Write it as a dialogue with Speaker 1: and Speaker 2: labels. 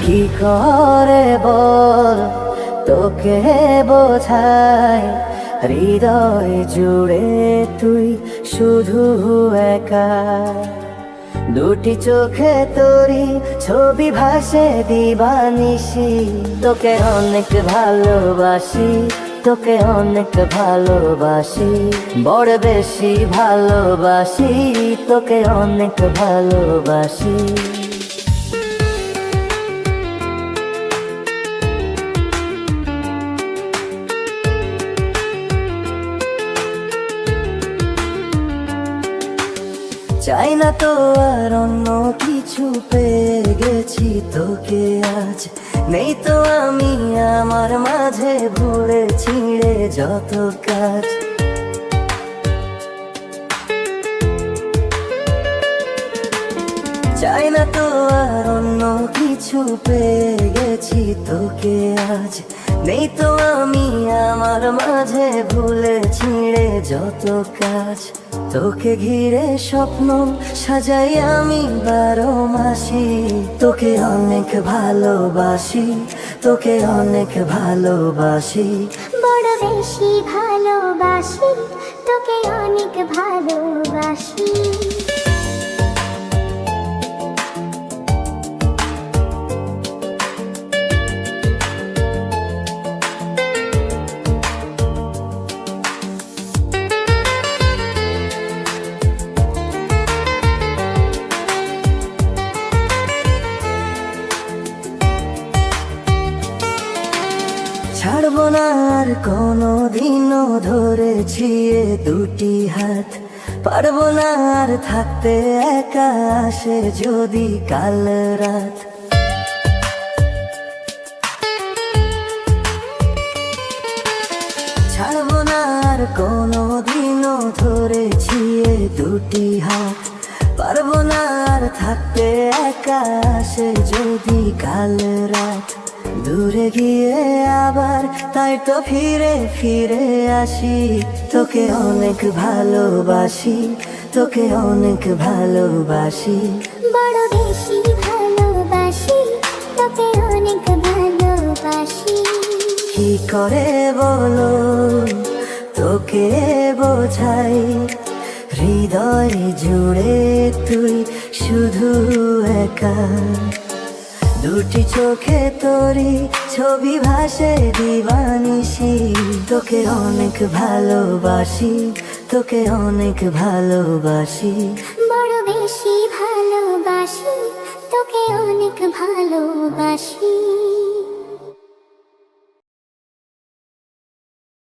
Speaker 1: কি করে বল তোকে বোঝাই, হৃদয় জুড়ে তুই শুধু একা। দুটি চোখে তোরি ছবি ভাসে দিবানিশি, তোকে অনেক ভালোবাসি, তোকে অনেক ভালোবাসি, বড় বেশি ভালোবাসি, তোকে অনেক ভালোবাসি। চাই না তো আর অন্য কিছু, পেয়ে গেছি তোকে আজ। নেই তো আমি আমার মাঝে ভুলে ছিঁড়ে যত কাজ। চাই না তো আর অন্য কিছু, পেয়ে গেছি তোকে আজ। নেই তো আমি আমার মাঝে ভুলে ছিঁড়ে যত কাজ। তোকে ঘিরে স্বপ্ন সাজাই আমি 12 মাসি, তোকে অনেক ভালোবাসি, তোকে অনেক ভালোবাসি,
Speaker 2: বড় বেশি ভালোবাসি, তোকে অনেক ভালোবাসি।
Speaker 1: ছাড়বো না আর কোনো দিনও ধরেছি এ দুটি হাত। পারবো না আর থাকতে একা, আসে যদি কাল রাত। ছাড়বো না আর কোনো দিনও ধরেছি এ দুটি হাত। পারবো না আর থাকতে একা, আসে যদি কাল রাত। দূরে গিয়ে আবার তাই তো ফিরে ফিরে আসি, তোকে অনেক ভালোবাসি, তোকে অনেক ভালোবাসি,
Speaker 2: বড় বেশি ভালোবাসি, তোকে অনেক ভালোবাসি।
Speaker 1: কি করে বলো তোকে বোঝাই, হৃদয় জুড়ে তুই শুধু একা। দুটি চোখে তোরি ছবি ভাসে দিবানিশি, তোকে অনেক ভালোবাসি, তোকে অনেক ভালোবাসি,
Speaker 2: বড় বেশি